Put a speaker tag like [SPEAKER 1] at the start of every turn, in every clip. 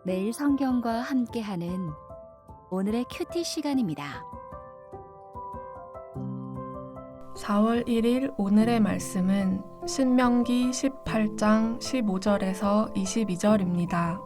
[SPEAKER 1] 매일 성경과 함께하는 오늘의 큐티 시간입니다.
[SPEAKER 2] 4월 1일 오늘의 말씀은 신명기 18장 15절에서 22절입니다.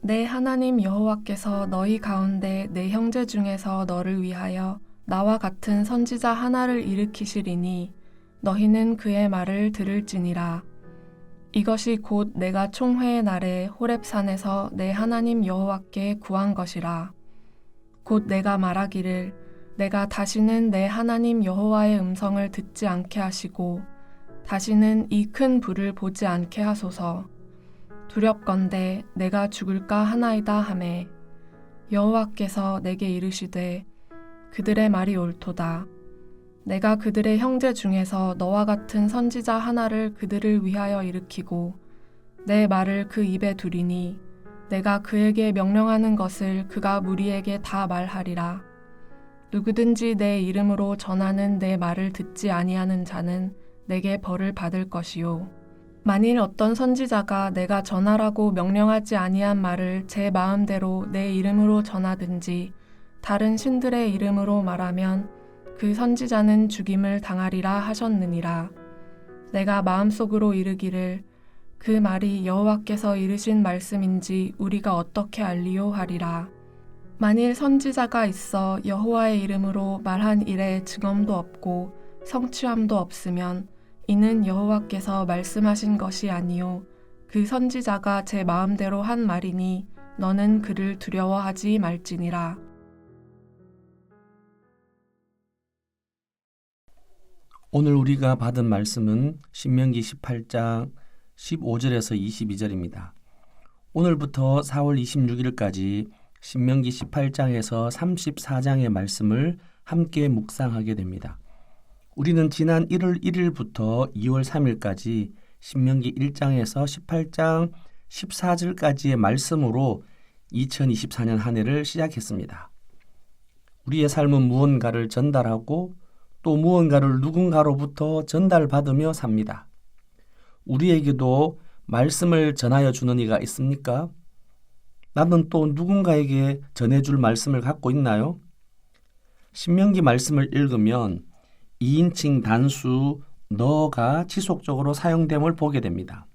[SPEAKER 2] 내 하나님 여호와께서 너희 가운데 내 형제 중에서 너를 위하여 나와 같은 선지자 하나를 일으키시리니 너희는 그의 말을 들을지니라. 이것이 곧 내가 총회의 날에 호렙산에서 내 하나님 여호와께 구한 것이라. 곧 내가 말하기를 내가 다시는 내 하나님 여호와의 음성을 듣지 않게 하시고 다시는 이 큰 불을 보지 않게 하소서. 두렵건대 내가 죽을까 하나이다 하매 여호와께서 내게 이르시되 그들의 말이 옳도다. 내가 그들의 형제 중에서 너와 같은 선지자 하나를 그들을 위하여 일으키고 내 말을 그 입에 두리니 내가 그에게 명령하는 것을 그가 무리에게 다 말하리라. 누구든지 내 이름으로 전하는 내 말을 듣지 아니하는 자는 내게 벌을 받을 것이요. 만일 어떤 선지자가 내가 전하라고 명령하지 아니한 말을 제 마음대로 내 이름으로 전하든지 다른 신들의 이름으로 말하면 그 선지자는 죽임을 당하리라 하셨느니라. 내가 마음속으로 이르기를 그 말이 여호와께서 이르신 말씀인지 우리가 어떻게 알리요 하리라. 만일 선지자가 있어 여호와의 이름으로 말한 일에 증언도 없고 성취함도 없으면 이는 여호와께서 말씀하신 것이 아니요 그 선지자가 제 마음대로 한 말이니 너는 그를 두려워하지 말지니라.
[SPEAKER 3] 오늘 우리가 받은 말씀은 신명기 18장 15절에서 22절입니다. 오늘부터 4월 26일까지 신명기 18장에서 34장의 말씀을 함께 묵상하게 됩니다. 우리는 지난 1월 1일부터 2월 3일까지 신명기 1장에서 18장 14절까지의 말씀으로 2024년 한 해를 시작했습니다. 우리의 삶은 무언가를 전달하고 또 무언가를 누군가로부터 전달받으며 삽니다. 우리에게도 말씀을 전하여 주는 이가 있습니까? 나는 또 누군가에게 전해줄 말씀을 갖고 있나요? 신명기 말씀을 읽으면 2인칭 단수 너가 지속적으로 사용됨을 보게 됩니다.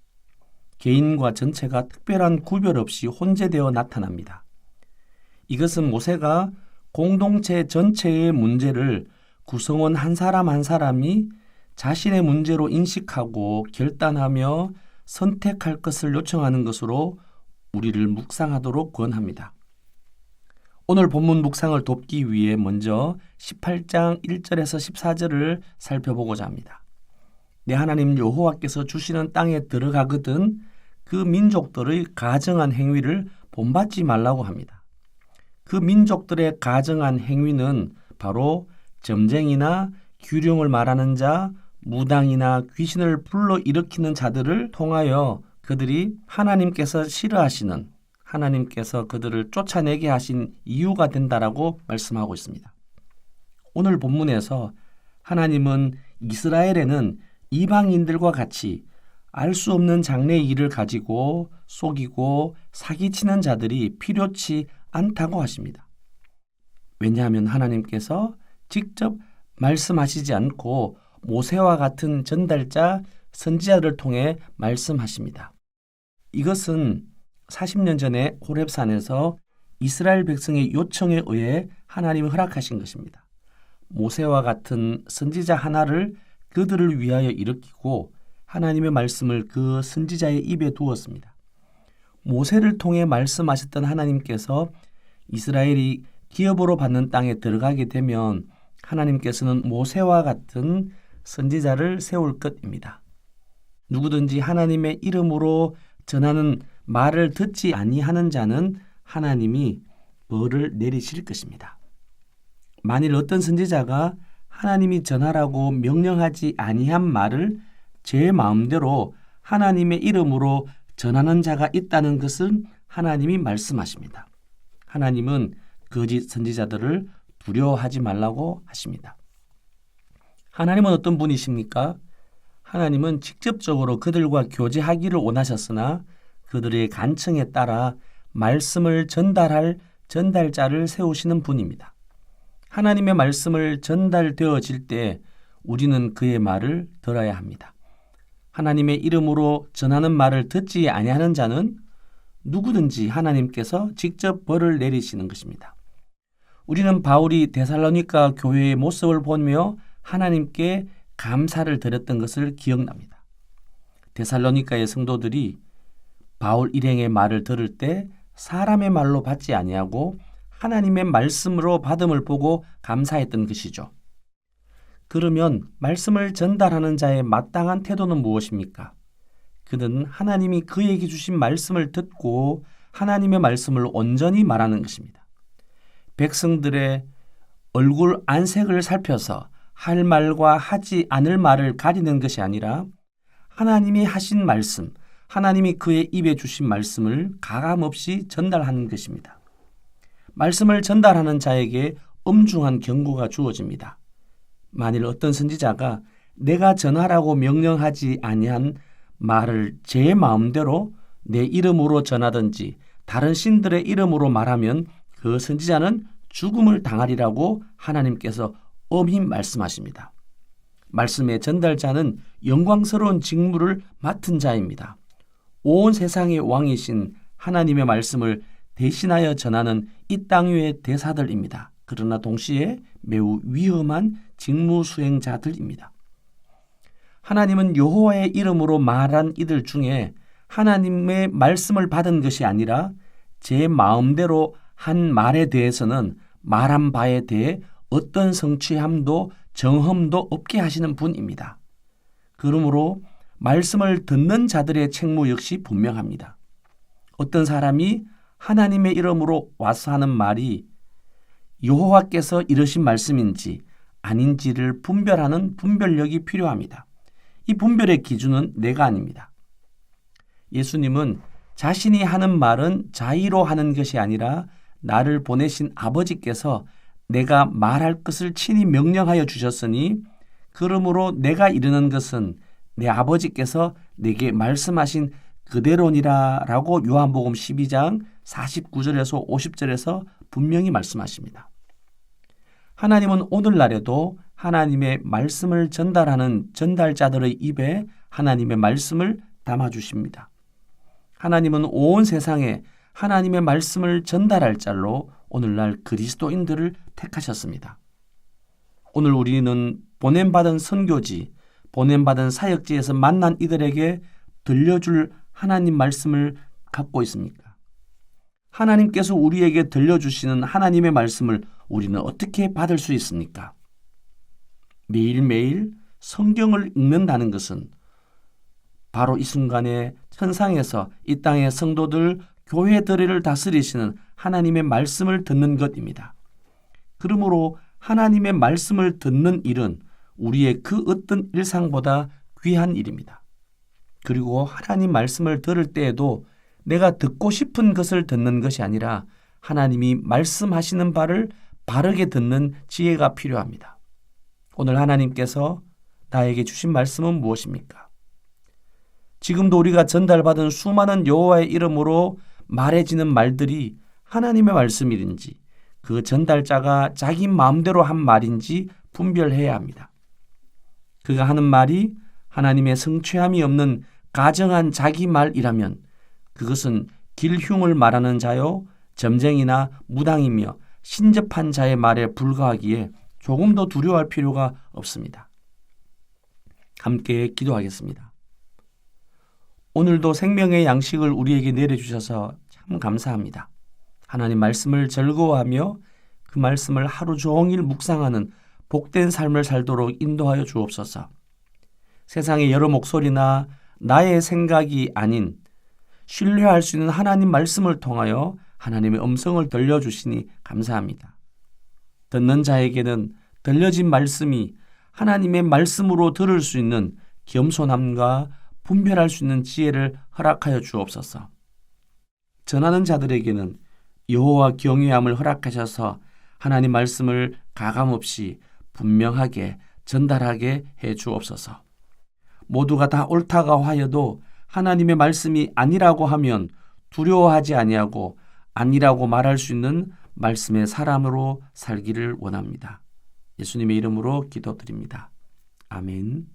[SPEAKER 3] 개인과 전체가 특별한 구별 없이 혼재되어 나타납니다. 이것은 모세가 공동체 전체의 문제를 구성원 한 사람 한 사람이 자신의 문제로 인식하고 결단하며 선택할 것을 요청하는 것으로 우리를 묵상하도록 권합니다. 오늘 본문 묵상을 돕기 위해 먼저 18장 1절에서 14절을 살펴보고자 합니다. 내 하나님 여호와께서 주시는 땅에 들어가거든 그 민족들의 가증한 행위를 본받지 말라고 합니다. 그 민족들의 가증한 행위는 바로 점쟁이나 규령을 말하는 자, 무당이나 귀신을 불러일으키는 자들을 통하여 그들이 하나님께서 싫어하시는, 하나님께서 그들을 쫓아내게 하신 이유가 된다라고 말씀하고 있습니다. 오늘 본문에서 하나님은 이스라엘에는 이방인들과 같이 알 수 없는 장래의 일을 가지고 속이고 사기치는 자들이 필요치 않다고 하십니다. 왜냐하면 하나님께서 직접 말씀하시지 않고 모세와 같은 전달자 선지자를 통해 말씀하십니다. 이것은 40년 전에 호렙산에서 이스라엘 백성의 요청에 의해 하나님이 허락하신 것입니다. 모세와 같은 선지자 하나를 그들을 위하여 일으키고 하나님의 말씀을 그 선지자의 입에 두었습니다. 모세를 통해 말씀하셨던 하나님께서 이스라엘이 기업으로 받는 땅에 들어가게 되면 하나님께서는 모세와 같은 선지자를 세울 것입니다. 누구든지 하나님의 이름으로 전하는 말을 듣지 아니하는 자는 하나님이 벌을 내리실 것입니다. 만일 어떤 선지자가 하나님이 전하라고 명령하지 아니한 말을 제 마음대로 하나님의 이름으로 전하는 자가 있다는 것은 하나님이 말씀하십니다. 하나님은 거짓 선지자들을 두려워하지 말라고 하십니다. 하나님은 어떤 분이십니까? 하나님은 직접적으로 그들과 교제하기를 원하셨으나 그들의 간청에 따라 말씀을 전달할 전달자를 세우시는 분입니다. 하나님의 말씀을 전달되어질 때 우리는 그의 말을 들어야 합니다. 하나님의 이름으로 전하는 말을 듣지 아니하는 자는 누구든지 하나님께서 직접 벌을 내리시는 것입니다. 우리는 바울이 데살로니가 교회의 모습을 보며 하나님께 감사를 드렸던 것을 기억납니다. 데살로니가의 성도들이 바울 일행의 말을 들을 때 사람의 말로 받지 아니하고 하나님의 말씀으로 받음을 보고 감사했던 것이죠. 그러면 말씀을 전달하는 자의 마땅한 태도는 무엇입니까? 그는 하나님이 그에게 주신 말씀을 듣고 하나님의 말씀을 온전히 말하는 것입니다. 백성들의 얼굴 안색을 살펴서 할 말과 하지 않을 말을 가리는 것이 아니라 하나님이 하신 말씀, 하나님이 그의 입에 주신 말씀을 가감없이 전달하는 것입니다. 말씀을 전달하는 자에게 엄중한 경고가 주어집니다. 만일 어떤 선지자가 내가 전하라고 명령하지 아니한 말을 제 마음대로 내 이름으로 전하든지 다른 신들의 이름으로 말하면 그 선지자는 죽음을 당하리라고 하나님께서 엄히 말씀하십니다. 말씀의 전달자는 영광스러운 직무를 맡은 자입니다. 온 세상의 왕이신 하나님의 말씀을 대신하여 전하는 이 땅 위의 대사들입니다. 그러나 동시에 매우 위험한 직무 수행자들입니다. 하나님은 여호와의 이름으로 말한 이들 중에 하나님의 말씀을 받은 것이 아니라 제 마음대로 한 말에 대해서는 말한 바에 대해 어떤 성취함도 정험도 없게 하시는 분입니다. 그러므로 말씀을 듣는 자들의 책무 역시 분명합니다. 어떤 사람이 하나님의 이름으로 와서 하는 말이 여호와께서 이러신 말씀인지 아닌지를 분별하는 분별력이 필요합니다. 이 분별의 기준은 내가 아닙니다. 예수님은 자신이 하는 말은 자의로 하는 것이 아니라 나를 보내신 아버지께서 내가 말할 것을 친히 명령하여 주셨으니 그러므로 내가 이르는 것은 내 아버지께서 내게 말씀하신 그대로니라 라고 요한복음 12장 49절에서 50절에서 분명히 말씀하십니다. 하나님은 오늘날에도 하나님의 말씀을 전달하는 전달자들의 입에 하나님의 말씀을 담아주십니다. 하나님은 온 세상에 하나님의 말씀을 전달할 자로 오늘날 그리스도인들을 택하셨습니다. 오늘 우리는 보냄받은 선교지, 보냄받은 사역지에서 만난 이들에게 들려줄 하나님 말씀을 갖고 있습니까? 하나님께서 우리에게 들려주시는 하나님의 말씀을 우리는 어떻게 받을 수 있습니까? 매일매일 성경을 읽는다는 것은 바로 이 순간에 천상에서 이 땅의 성도들, 교회들을 다스리시는 하나님의 말씀을 듣는 것입니다. 그러므로 하나님의 말씀을 듣는 일은 우리의 그 어떤 일상보다 귀한 일입니다. 그리고 하나님 말씀을 들을 때에도 내가 듣고 싶은 것을 듣는 것이 아니라 하나님이 말씀하시는 바를 바르게 듣는 지혜가 필요합니다. 오늘 하나님께서 나에게 주신 말씀은 무엇입니까? 지금도 우리가 전달받은 수많은 여호와의 이름으로 말해지는 말들이 하나님의 말씀인지 그 전달자가 자기 마음대로 한 말인지 분별해야 합니다. 그가 하는 말이 하나님의 성취함이 없는 가정한 자기 말이라면 그것은 길흉을 말하는 자요 점쟁이나 무당이며 신접한 자의 말에 불과하기에 조금 더 두려워할 필요가 없습니다. 함께 기도하겠습니다. 오늘도 생명의 양식을 우리에게 내려주셔서 참 감사합니다. 하나님 말씀을 즐거워하며 그 말씀을 하루 종일 묵상하는 복된 삶을 살도록 인도하여 주옵소서. 세상의 여러 목소리나 나의 생각이 아닌 신뢰할 수 있는 하나님 말씀을 통하여 하나님의 음성을 들려주시니 감사합니다. 듣는 자에게는 들려진 말씀이 하나님의 말씀으로 들을 수 있는 겸손함과 분별할 수 있는 지혜를 허락하여 주옵소서. 전하는 자들에게는 여호와 경외함을 허락하셔서 하나님 말씀을 가감없이 분명하게 전달하게 해 주옵소서. 모두가 다 옳다가 하여도 하나님의 말씀이 아니라고 하면 두려워하지 아니하고 아니라고 말할 수 있는 말씀의 사람으로 살기를 원합니다. 예수님의 이름으로 기도드립니다. 아멘.